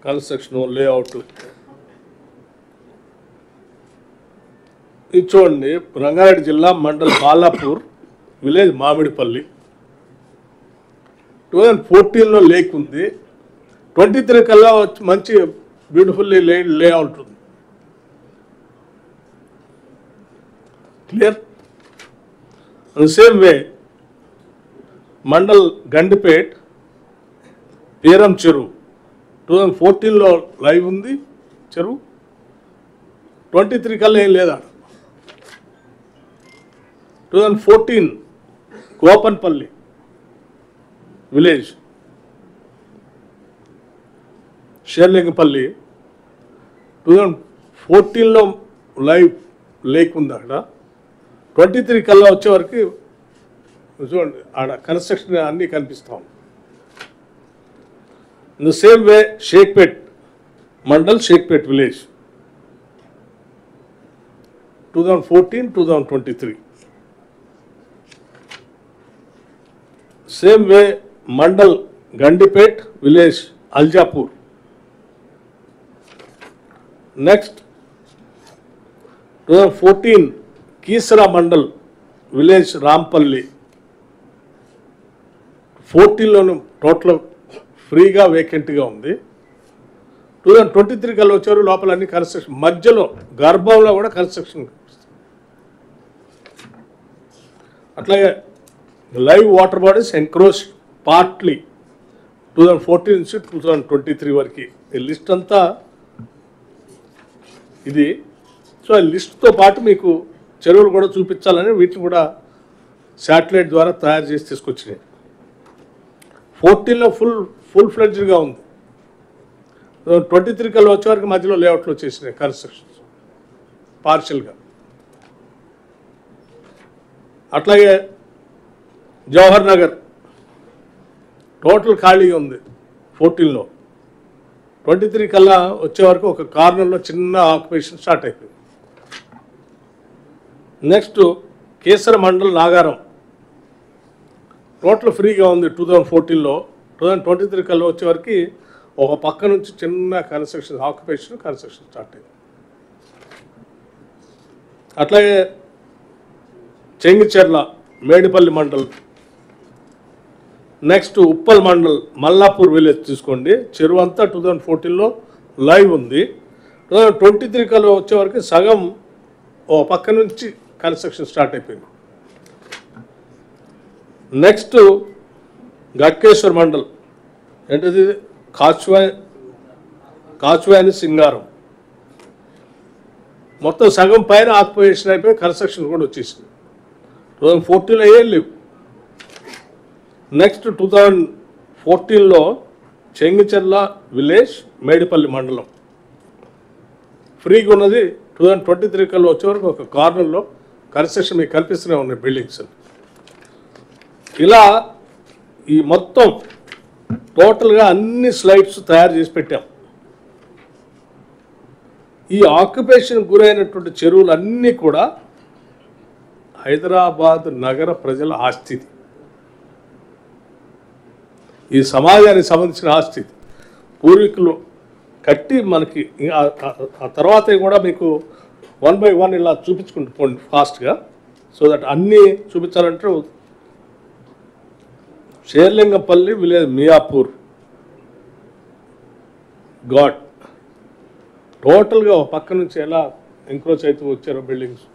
Construction layout. ఇది చూడండి, రంగారెడ్డి జిల్లా మండల్ బాలాపూర్, విలేజ్ మామిడిపల్లి. 2014లో లేక్ ఉంది, 23 కల్లా మంచి బ్యూటిఫుల్లీ లేఅవుట్ ఉంది. Clear? Same way mandal Gandipet Peeram Cheruvu 2014లో లైవ్ ఉంది చెరువు, 23 కల్లా ఏం లేదా. 2014 గోపన్పల్లి విలేజ్ షేర్లింగపల్లి 2014లో లైవ్ లేక్ ఉంది అక్కడ. 23 కల్లా వచ్చే వరకు చూడండి ఆడ కన్స్ట్రక్షన్ అన్నీ కనిపిస్తాం. In the same way Shaikpet mandal Shaikpet village 2014-2023. Same way mandal Gandipet village Aljapur. Next 2014 Keesara mandal village Rampally. 14లోనూ టోటల్ ఫ్రీగా వేకెంట్గా ఉంది. 2023 కల్లా వచ్చారు, లోపల అన్ని కన్స్ట్రక్షన్, మధ్యలో గర్భంలో కూడా కన్స్ట్రక్షన్. అట్లాగే live water bodies encroach partly 2014 నుంచి 2023 వరకు. ఈ లిస్ట్ అంతా ఇది. సో ఆ లిస్ట్తో పాటు మీకు చెరువులు కూడా చూపించాలని వీటిని కూడా శాటిలైట్ ద్వారా తయారు చేసి తీసుకొచ్చినాయి. 14లో ఫుల్ ఫ్లెడ్జ్డ్గా ఉంది, 23 కల్లా వచ్చే వరకు మధ్యలో లేఅవుట్లు వచ్చేసినాయి కన్స్ట్రక్షన్స్ పార్షియల్గా. అట్లాగే జవహర్ నగర్ టోటల్ ఖాళీగా ఉంది 14లో, 23 కల్లా వచ్చే వరకు ఒక కార్నర్లో చిన్న ఆక్యుపేషన్ స్టార్ట్ అయిపోయింది. నెక్స్ట్ కేసర మండల్ నాగారం టోటల్ ఫ్రీగా ఉంది 2014లో, 2023 కల్లా వచ్చే వరకు ఒక పక్క నుంచి చిన్న కన్స్ట్రక్షన్ ఆక్యుపేషన్ కన్స్ట్రక్షన్ స్టార్ట్ అయింది. అట్లాగే చెంగిచెర్ల మేడిపల్లి మండల్. నెక్స్ట్ ఉప్పల్ మండల్ మల్లాపూర్ విలేజ్ తీసుకోండి, చెరువు అంతా 2014లో లైవ్ ఉంది. 2023 కల్లా వచ్చే వరకు సగం ఓ పక్క నుంచి కన్స్ట్రక్షన్ స్టార్ట్ అయిపోయింది. నెక్స్ట్ గట్కేశ్వర్ మండల్ ఏంటిది కాచువాని సింగారం, మొత్తం సగం పైన ఆక్యుపేషన్ అయిపోయి కన్స్ట్రక్షన్ కూడా వచ్చేసింది. 2014లో ఏం లేవు. నెక్స్ట్ 2014లో చెంగిచెర్ల విలేజ్ మేడిపల్లి మండలం ఫ్రీగా ఉన్నది. 2023 కల్లా వచ్చే వరకు ఒక కార్నర్లో కన్స్ట్రక్షన్ మీకు కనిపిస్తూనే ఉన్నాయి బిల్డింగ్స్. ఇలా ఈ మొత్తం టోటల్గా అన్ని స్లైడ్స్ తయారు చేసి పెట్టాం. ఈ ఆక్యుపేషన్ గురైనటువంటి చెరువులన్నీ కూడా హైదరాబాద్ నగర ప్రజల ఆస్తి, ఈ సమాజానికి సంబంధించిన ఆస్తి. పూర్వీకులు కట్టి మనకి ఆ తర్వాత కూడా మీకు 1 by 1 ఇలా చూపించుకుంటూ పోండి ఫాస్ట్గా, సో దట్ అన్నీ చూపించాలంటే షేర్లింగపల్లి విలేజ్ మియాపూర్ ఘాట్ టోటల్గా ఒక పక్క నుంచి ఎలా ఎంక్రోచ్ అవుతూ వచ్చారో బిల్డింగ్స్.